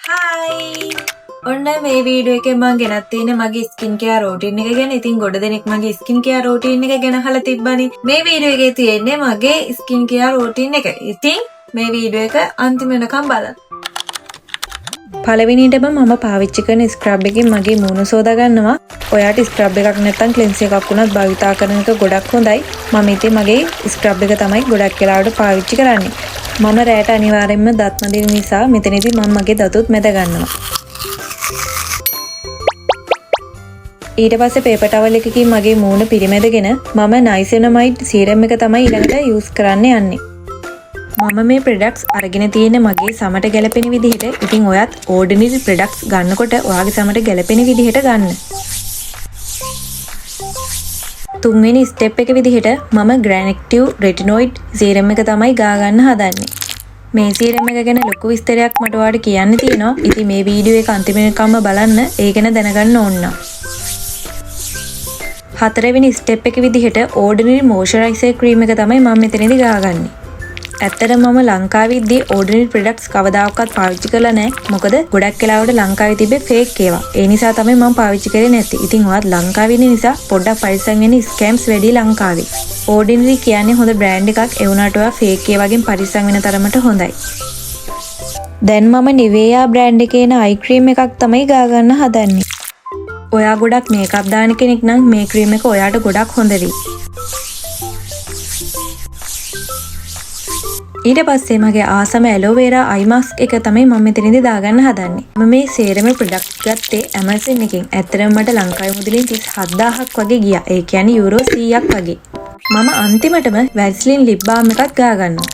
Hi! ඔන්න මේ video එකෙන් මම ගෙනත් තියෙන්නේ මගේ ස්කින් කෙයාර් රූටින් එක ගැන. ඉතින් ගොඩ දෙනෙක් මගේ ස්කින් කෙයාර් රූටින් එක ගැන අහලා තිබ්බනේ. මේ වීඩියෝ එකේ තියෙන්නේ මගේ ස්කින් කෙයාර් රූටින් එක. ඉතින් මේ වීඩියෝ එක අන්තිම වෙනකම් බලන්න. පළවෙනියටම මම පාවිච්චි කරන ස්ක්‍රබ් එකෙන් මගේ මූණ සෝදා ගන්නවා. ඔයාට ස්ක්‍රබ් එකක් නැත්නම් ක්ලෙන්සර් එකක් වුණත් භාවිතා කරන එක ගොඩක් හොඳයි. මම ඉතින් මගේ ස්ක්‍රබ් එක තමයි ගොඩක් වෙලාවට පාවිච්චි කරන්නේ. මම රැට අනිවාර්යෙන්ම දත් මදින නිසා මෙතනදී මම මගේ දතුත් මැද ගන්නවා. ඊට පස්සේ පේපර් ටවල් එකකින් මගේ මූණ පිරිමැදගෙන මම නයිසිනමයිඩ් සීරම් එක තමයි ඊළඟට යූස් කරන්න යන්නේ. මම මේ ප්‍රොඩක්ට්ස් අරගෙන තියෙන්නේ මගේ සමට ගැලපෙන විදිහට. ඉතින් ඔයත් ඕඩිනරි ප්‍රොඩක්ට්ස් ගන්නකොට ඔයාගේ සමට ගැලපෙන විදිහට ගන්න. තුන්වෙනි ස්ටෙප් එක විදිහට මම ග්‍රැනැක්ටිව් රෙටිනොයිඩ් සීරම් එක තමයි ගා ගන්න හදන්නේ. මේ සීරම් එක ගැන ලොකු විස්තරයක් මට ඔයාලට කියන්න තියෙනවා. ඉතින් මේ වීඩියෝ එක අන්තිම වෙනකම්ම බලන්න. ඒ ගැන දැනගන්න ඕන නම්. හතරවෙනි ස්ටෙප් එක විදිහට ඕඩිනරි මොයිස්චරයිසර් ක්‍රීම් එක තමයි මම මෙතනදී ගාගන්නේ. ඇත්තටම මම ලංකාවේදී ඕඩිනරි ප්‍රොඩක්ට්ස් කවදාකවත් පාවිච්චි කරලා නැහැ. මොකද ගොඩක් වෙලාවට ලංකාවේ තිබෙ ෆේක් ඒවා. ඒ නිසා තමයි මම පාවිච්චි කරේ නැත්තේ. ඉතින් ඔයත් ලංකාවේ ඉන්න නිසා පොඩ්ඩක් පරිස්සම් වෙන්න. ස්කෑම්ස් වැඩි ලංකාවේ. ඕඩිනරි කියන්නේ හොඳ බ්‍රෑන්ඩ් එකක්. ඒ වුණාට ඔයා ෆේක් ඒවාගෙන් පරිස්සම් වෙන තරමට හොඳයි. දැන් මම නිවේයා බ්‍රෑන්ඩ් එකේ න අයි ක්‍රීම් එකක් තමයි ගා ගන්න හදන්නේ. ඔයා ගොඩක් මේකප් දාන කෙනෙක් නම් මේ ක්‍රීම් එක ඔයාට ගොඩක් හොඳ වෙයි. ඊට පස්සේ මගේ ආසම ඇලෝවේරා අයි මාස්ක් එක තමයි මම මෙතනදී දාගන්න හදන්නේ. මම මේ සේරම ප්‍රොඩක්ට් ගත්තේ Amazon එකෙන්. ඇත්තටම මට ලංකාවේ මුදලින් 37000ක් වගේ ගියා. ඒ කියන්නේ යුරෝ 100ක් වගේ. මම අන්තිමටම වැස්ලින් ලිප් බාම් එකක් ගා ගන්නවා.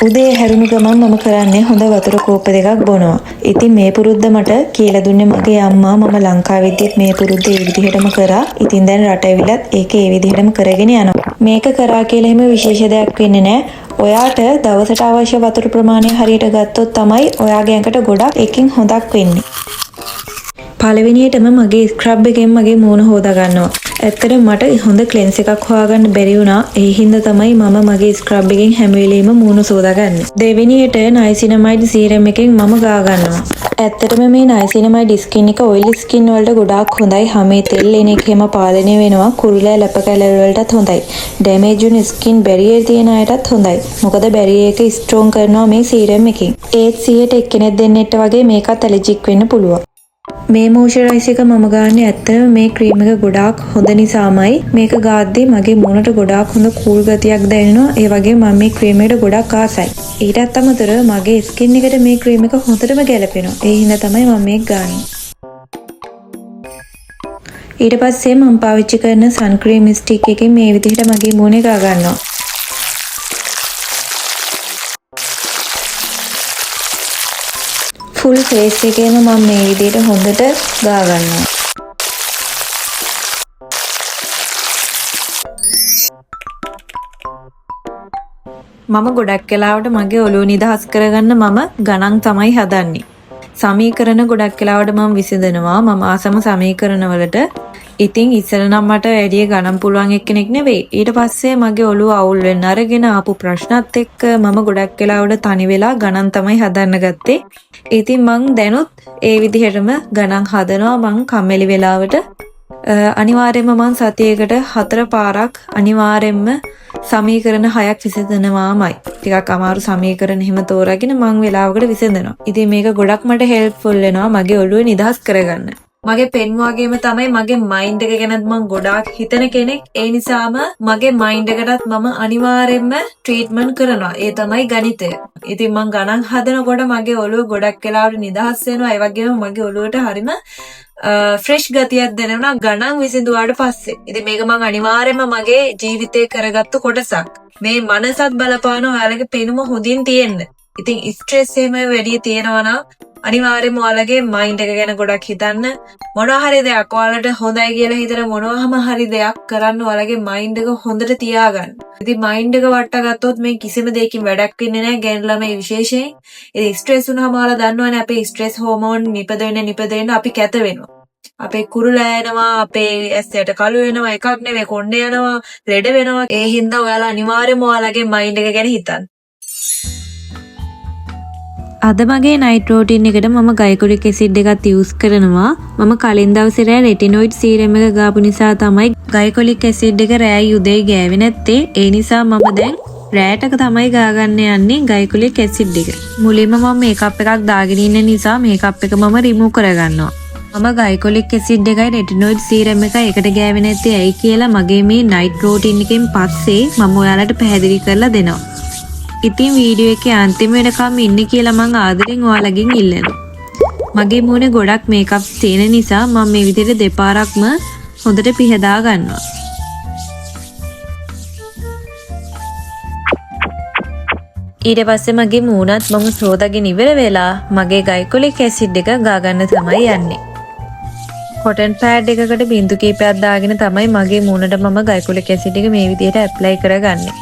උදේ හැරුණු ගමන් මම කරන්නේ හොඳ වතුර කෝප්ප දෙකක් බොනවා. ඉතින් මේ පුරුද්ද මට කියලා දුන්නේ මගේ අම්මා. මම ලංකාවේදීත් මේ පුරුද්ද ඒ විදිහටම කරා. ඉතින් දැන් රට ඇවිලත් ඒක ඒ විදිහටම කරගෙන යනවා. මේක කරා කියලා එහෙම විශේෂ දෙයක් වෙන්නේ නැහැ. ඔයාට දවසට අවශ්‍ය වතුර ප්‍රමාණය හරියට ගත්තොත් තමයි ඔයාගේ ඇඟට ගොඩක් එකකින් හොදක් වෙන්නේ. පළවෙනියටම මගේ ස්ක්‍රබ් එකෙන් මගේ මූණ හොදා ගන්නවා. ඇත්තට මට හොඳ ක්ලෙන්ස් එකක් හොයාගන්න බැරි වුණා. ඒ හින්දා තමයි මම මගේ ස්ක්‍රබ් එකෙන් හැම වෙලෙම මූණ සෝදාගන්නේ. දෙවෙනියට නයිසිනමයිඩ් සීරම් එකෙන් මම ගා ගන්නවා. ඇත්තටම මේ නයිසිනමයිඩ් ස්කින් එක ඔයිලි ස්කින් වලට ගොඩාක් හොඳයි. හැමේ තෙල් එන එකේම පාලනය වෙනවා. කුරුලෑ ලැප කැලවල වලටත් හොඳයි. ඩැමේජ් වුණ ස්කින් බැරියර් තියෙන අයටත් හොඳයි. මොකද බැරියර් එක ස්ට්‍රෝං කරනවා මේ සීරම් එකෙන්. ඒත් 100ට එක්කෙනෙක් දෙන්නෙක්ට වගේ මේකත් ඇලර්ජික් වෙන්න පුළුවන්. මේ මොයිස්චරයිසර් එක මම ගාන්නේ ඇත්තටම මේ ක්‍රීම් එක ගොඩාක් හොඳ නිසාමයි. මේක ගාද්දී මගේ මූණට ගොඩාක් හොඳ කූල් ගතියක් දැනෙනවා. ඒ වගේම මම මේ ක්‍රීම් එකට ගොඩාක් ආසයි. ඊටත් අමතරව මගේ ස්කින් එකට මේ ක්‍රීම් එක හොඳටම ගැලපෙනවා. ඒ හින්දා තමයි මම මේක ගාන්නේ. ඊට පස්සේ මම පාවිච්චි කරන සන් ක්‍රීම් ස්ටික් එකෙන් මේ විදිහට මගේ මූණේ ගා ගන්නවා. ෆුල් ෆේස් එකේම මම මේ විදිහට හොඳට ගා ගන්නවා. මම ගොඩක් වෙලාවට මගේ ඔළුව නිදහස් කරගන්න මම ගණන් තමයි හදන්නේ. සමීකරණ ගොඩක් වෙලාවට මම විසඳනවා. මම ආසම සමීකරණ වලට. ඉතින් ඉස්සර නම් මට වැඩි ගණන් පුළුවන් එක්කෙනෙක් නෙවෙයි. ඊට පස්සේ මගේ ඔළුව අවුල් වෙන්න අරගෙන ආපු ප්‍රශ්නත් එක්ක මම ගොඩක් වෙලාවට තනි වෙලා ගණන් තමයි හදන්න ගත්තේ. ඉතින් මං දැනුත් ඒ විදිහටම ගණන් හදනවා. මං කම්මැලි වෙලාවට අනිවාර්යයෙන්ම මං සතියේකට 4 පාරක් අනිවාර්යයෙන්ම සමීකරණ 6ක් විසඳනවාමයි. ටිකක් අමාරු සමීකරණ හිම තෝරාගෙන මං වෙලාවකට විසඳනවා. ඉතින් මේක ගොඩක් මට හෙල්ප්ෆුල් වෙනවා මගේ ඔළුව නිදහස් කරගන්න. මගේ පෙන්වාගේම තමයි මගේ මයින්ඩ් එක ගැනත් මම ගොඩාක් හිතන කෙනෙක්. ඒ නිසාම මගේ මයින්ඩ් එකටත් මම අනිවාර්යයෙන්ම ට්‍රීට්මන්ට් කරනවා. ඒ තමයි ගණිතය. ඉතින් මම ගණන් හදනකොට මගේ ඔළුව ගොඩක් වෙලාවට නිදහස් වෙනවා. ඒ වගේම මගේ ඔළුවට හරිම ෆ්‍රෙෂ් ගතියක් දැනෙනවා ගණන් විසඳුවාට පස්සේ. ඉතින් මේක මම අනිවාර්යයෙන්ම මගේ ජීවිතේ කරගත්තු කොටසක්. මේ මනසත් බලපාන ඔයාලගේ පෙනුම හොඳින් තියෙන්න. ඉතින් ස්ට්‍රෙස් එහෙම වැඩි තියෙනවා නම් අනිවාර්යයෙන්ම ඔයාලගේ මයින්ඩ් එක ගැන ගොඩක් හිතන්න. මොනවා හරි දෙයක් ඔයාලට හොඳයි කියලා හිතන මොනවාම හරි දෙයක් කරන්න ඔයාලගේ මයින්ඩ් එක හොඳට තියාගන්න. ඉතින් මයින්ඩ් එක වට්ටගත්තොත් මේ කිසිම දෙයකින් වැඩක් වෙන්නේ නැහැ ගෑනු ළමයි විශේෂයෙන්. ඉතින් ස්ට්‍රෙස් වුණාම ඔයාලා දන්නවනේ අපේ ස්ට්‍රෙස් හෝමෝන් නිපදවෙන්න අපි කැත වෙනවා. අපේ කුරුල යනවා, අපේ ඇස්යට කළු වෙනවා, එකක් නෙවෙයි කොණ්ඩේ යනවා, ලෙඩ වෙනවා. ඒ හින්දා ඔයාලා අනිවාර්යයෙන්ම ඔයාලගේ මයින්ඩ් එක ගැන හිතන්න. අද මගේ නයිට් රූටින් එකට මම ගයිකොලික් ඇසිඩ් එකක් යූස් කරනවා. මම කලින් දවසේ රෑ රෙටිනොයිඩ් සීරම් එක ගාපු නිසා තමයි ගයිකොලික් ඇසිඩ් එක රෑ උදේ ගෑවේ නැත්තේ. ඒ නිසා මම දැන් රෑටක තමයි ගාගන්න යන්නේ ගයිකොලික් ඇසිඩ් එක. මුලින්ම මම මේකප් එකක් දාගෙන ඉන්න නිසා මේකප් එක මම රිමූව් කරගන්නවා. මම ගයිකොලික් ඇසිඩ් එකයි රෙටිනොයිඩ් සීරම් එකයි එකට ගෑවේ නැත්තේ ඇයි කියලා මගේ මේ නයිට් රූටින් එකෙන් පස්සේ මම ඔයාලට පැහැදිලි කරලා දෙනවා. ඉතින් වීඩියෝ එකේ අන්තිම වෙනකම් ඉන්න කියලා මං ආදරෙන් ඔයාලගෙන් ඉල්ලනවා. මගේ මූණේ ගොඩක් මේකප් තියෙන නිසා මම මේ විදිහට දෙපාරක්ම හොඳට පිහදා ගන්නවා. ඊට පස්සේ මගේ මූණත් මම සෝදාගෙන ඉවර වෙලා මගේ ගයිකොලික් ඇසිඩ් එක ගා ගන්න තමයි යන්නේ. කොටන් පෑඩ් එකකට බින්දු කීපයක් දාගෙන තමයි මගේ මූණට මම ගයිකොලික් ඇසිඩ් එක මේ විදිහට ඇප්ලයි කරගන්නේ.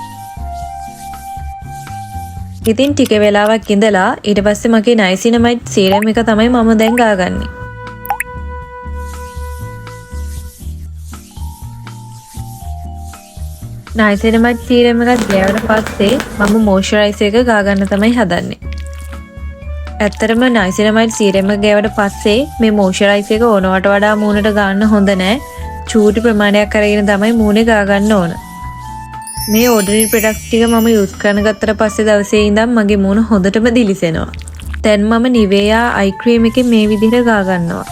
ඉතින් ටික වෙලාවක් ඉඳලා ඊට පස්සේ මගේ නයිසිනමයිඩ් සීරම් එක තමයි මම දැන් ගාගන්නේ. නයිසිනමයිඩ් සීරම් එකත් ගෑවට පස්සේ මම මොයිස්චරයිසර් එක ගාගන්න තමයි හදන්නේ. ඇත්තටම නයිසිනමයිඩ් සීරම් එක ගෑවට පස්සේ මේ මොයිස්චරයිසර් එක ඕනවට වඩා මූණට ගන්න හොඳ නෑ. චූටි ප්‍රමාණයක් අරගෙන තමයි මූණේ ගාගන්න ඕන. මේ ඕඩිනරි ප්‍රොඩක්ට්ස් ටික මම යූස් කරන ගත්තට පස්සේ දවසේ ඉඳන් මගේ මූණ හොඳටම දිලිසෙනවා. දැන් මම නිවේයා අයි ක්‍රීම් එකේ මේ විදිහට ගා ගන්නවා.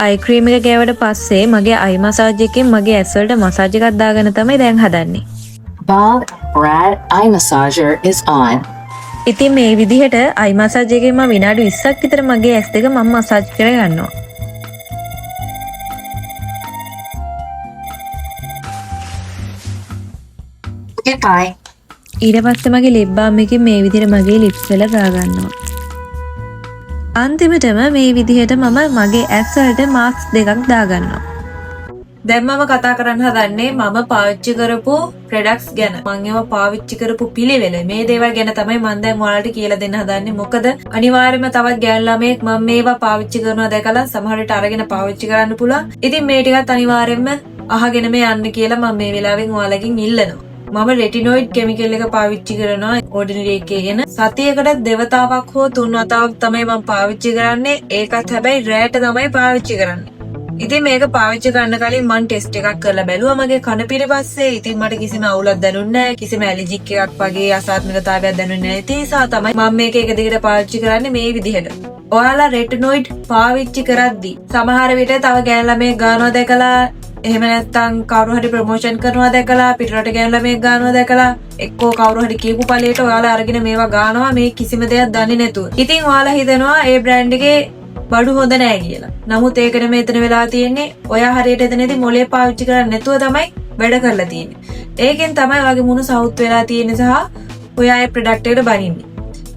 අයි ක්‍රීම් එක ගෑවට පස්සේ මගේ අයි මසාජ් එකෙන් මගේ ඇස් වලට මසාජ් එකක් දාගෙන තමයි දැන් හදන්නේ. Bob Brad eye massager is on. ඉතින් මේ විදිහට අයි මසාජ් එකෙන් මම විනාඩි 20ක් විතර මගේ ඇස් දෙක මම මසාජ් කර ගන්නවා. Goodbye. ඊට පස්සේ මගේ ලිප් බාම් එකෙන් මේ විදිහට මගේ ලිප්ස් වල ගා ගන්නවා. අන්තිමටම මේ විදිහට මම මගේ ඇස් වලට මාස්ක් දෙකක් දා ගන්නවා. දැන් මම කතා කරන්න හදන්නේ මම පාවිච්චි කරපු ප්‍රොඩක්ට්ස් ගැන. මම ඒවා පාවිච්චි කරපු පිළිවෙල මේ දේවල් ගැන තමයි මම දැන් ඔයාලට කියලා දෙන්න හදන්නේ. මොකද අනිවාර්යයෙන්ම තවත් ගෑනු ළමයෙක් මම මේවා පාවිච්චි කරනවා දැකලා සමහර විට අරගෙන පාවිච්චි කරන්න පුළුවන්. ඉතින් මේ ටිකත් අනිවාර්යයෙන්ම අහගෙන මේ යන්න කියලා මම මේ වෙලාවෙන් ඔයාලගෙන් ඉල්ලනවා. මම රෙටිනොයිඩ් කෙමිකල් එක පාවිච්චි කරනවා ඕඩිනරි එකේ ගෙන සතියකට දෙවතාවක් හෝ තුන් වතාවක් තමයි මම පාවිච්චි කරන්නේ. ඒකත් හැබැයි රෑට තමයි පාවිච්චි කරන්නේ. ඉතින් මේක පාවිච්චි කරන්න කලින් මම ටෙස්ට් එකක් කරලා බැලුවා මගේ කන පිටිපස්සේ. ඉතින් මට කිසිම අවුලක් දැනුන්නේ නැහැ. කිසිම ඇලර්ජික් එකක් වගේ අසාත්මිකතාවයක් දැනුන්නේ නැහැ. ඒ නිසා තමයි මම මේක එක දිගට පාවිච්චි කරන්නේ මේ විදිහට. ඔයාලා රෙටිනොයිඩ් පාවිච්චි කරද්දී සමහර විට තව ගෑනු ළමයෙක් ගන්නවා දැකලා එහෙම නැත්නම් කවුරු හරි ප්‍රොමෝෂන් කරනවා දැකලා පිටරට ගෑනු ළමයෙක් ගන්නවා දැකලා එක්කෝ කවුරු හරි කියපු පළියට ඔයාලා අරගෙන මේවා ගන්නවා මේ කිසිම දෙයක් දන්නේ නැතුව. ඉතින් ඔයාලා හිතනවා ඒ බ්‍රෑන්ඩ් එකේ බඩු හොඳ නෑ කියලා. නමුත් ඒක නෙමෙයි එතන වෙලා තියෙන්නේ. ඔයා හරියට එතනදී මොලේ පාවිච්චි කරන්නේ නැතුව තමයි වැඩ කරලා තියෙන්නේ. ඒකෙන් තමයි ඔයාගේ මුණ සවුත් වෙලා තියෙන්නේ සහ ඔයා ඒ ප්‍රොඩක්ට් එකට බනින්නේ.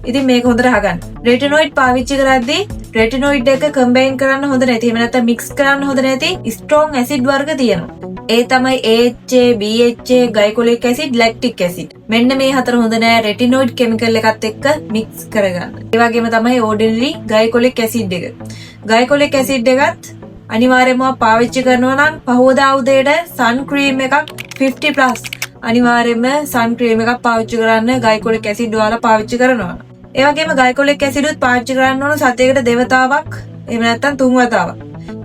ඉතින් මේක හොඳට අහගන්න. රෙටිනොයිඩ් පාවිච්චි කරද්දී රෙටිනොයිඩ් එක කම්බයින් කරන්න හොඳ නැති. එහෙම නැත්නම් මික්ස් කරන්න හොඳ නැති ස්ට්‍රෝං ඇසිඩ් වර්ග තියෙනවා. ඒ තමයි AHA, BHA, ගයිකොලික් ඇසිඩ්, ලැක්ටික් ඇසිඩ්. මෙන්න මේ හතර හොඳ නෑ රෙටිනොයිඩ් කෙමිකල් එකත් එක්ක මික්ස් කරගන්න. ඒ වගේම තමයි ඕඩිනරි ගයිකොලික් ඇසිඩ් එක. ගයිකොලික් ඇසිඩ් එකත් අනිවාර්යයෙන්ම පාවිච්චි කරනවා නම් පහවදා උදේට සන් ක්‍රීම් එකක් 50+ අනිවාර්යයෙන්ම සන් ක්‍රීම් එකක් පාවිච්චි කරන්න ගයිකොලික් ඇසිඩ් ඔයාලා පාවිච්චි කරනවා. ඒ වගේම ගයිකොලික් ඇසිඩ් උත් පාවිච්චි කරන්න ඕන සතියකට දෙවතාවක් එහෙම නැත්නම් තුන් වතාවක්.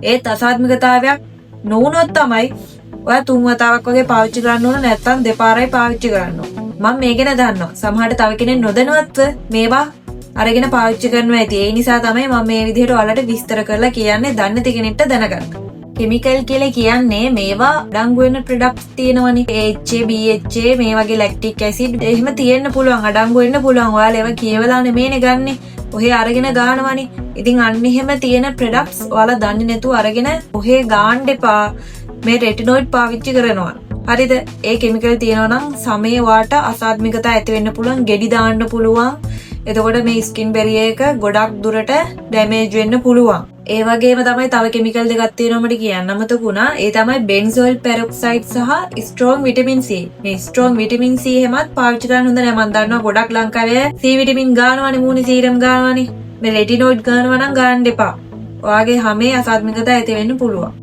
ඒත් අසාත්මිකතාවයක් නොවුනොත් තමයි ඔයා තුන් වතාවක් වගේ පාවිච්චි කරන්න ඕන නැත්නම් දෙපාරයි පාවිච්චි කරන්න ඕන. මම මේ ගැන දන්නවා. සමහරට තව කෙනෙක් නොදැනුවත්ව මේවා අරගෙන පාවිච්චි කරනවා ඇති. ඒ නිසා තමයි මම මේ විදිහට ඔයාලට විස්තර කරලා කියන්නේ දන්නේ නැති කෙනෙක්ට දැනගන්න. කෙමිකල් කියලා කියන්නේ මේවා අඩංගු වෙන ප්‍රොඩක්ට්ස් තියෙනවනේ. AHA, BHA මේ වගේ ලැක්ටික් ඇසිඩ් එහෙම තියෙන්න පුළුවන්. අඩංගු වෙන්න පුළුවන්. ඔයාලා ඒවා කියවලා නෙමෙයිනේ ගන්නෙ. ඔහේ අරගෙන ගන්නවනේ. ඉතින් අන්න එහෙම තියෙන ප්‍රොඩක්ට්ස් ඔයාලා දන්නේ නැතුව අරගෙන ඔහේ ගාන්න එපා. මේ රෙටිනොයිඩ් පාවිච්චි කරනවා. හරිද? ඒ කෙමිකල් තියෙනවා නම් සමේ වාට අසාත්මිකතා ඇති වෙන්න පුළුවන්. ගෙඩි දාන්න පුළුවන්. එතකොට මේ ස්කින් බැරියර් එක ගොඩක් දුරට ඩැමේජ් වෙන්න පුළුවන්. ඒ වගේම තමයි තව කෙමිකල් දෙකක් තියෙනවා මට කියන්න අමතක වුණා. ඒ තමයි බෙන්සෝයිල් පෙරොක්සයිඩ් සහ ස්ට්‍රෝං විටමින් C. මේ ස්ට්‍රෝං විටමින් C එහෙමත් පාවිච්චි කරන්න හොඳ නැහැ. මම දන්නවා ගොඩක් ලංකාවේ C විටමින් ගන්නවනේ මූණේ සීරම් ගන්නවනේ. මේ රෙටිනොයිඩ් ගන්නවා නම් ගන්න එපා. ඔයාගේ හැමේ අසාත්මිකතා ඇති වෙන්න පුළුවන්.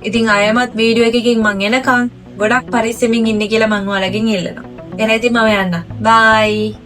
ඉතින් අයමත් වීඩියෝ එකකින් මං එනකන් ගොඩක් පරිස්සමින් ඉන්න කියලා මං ඔයාලගෙන් ඉල්ලනවා. එහෙනම් ඉතින් මම යන්න. බයි.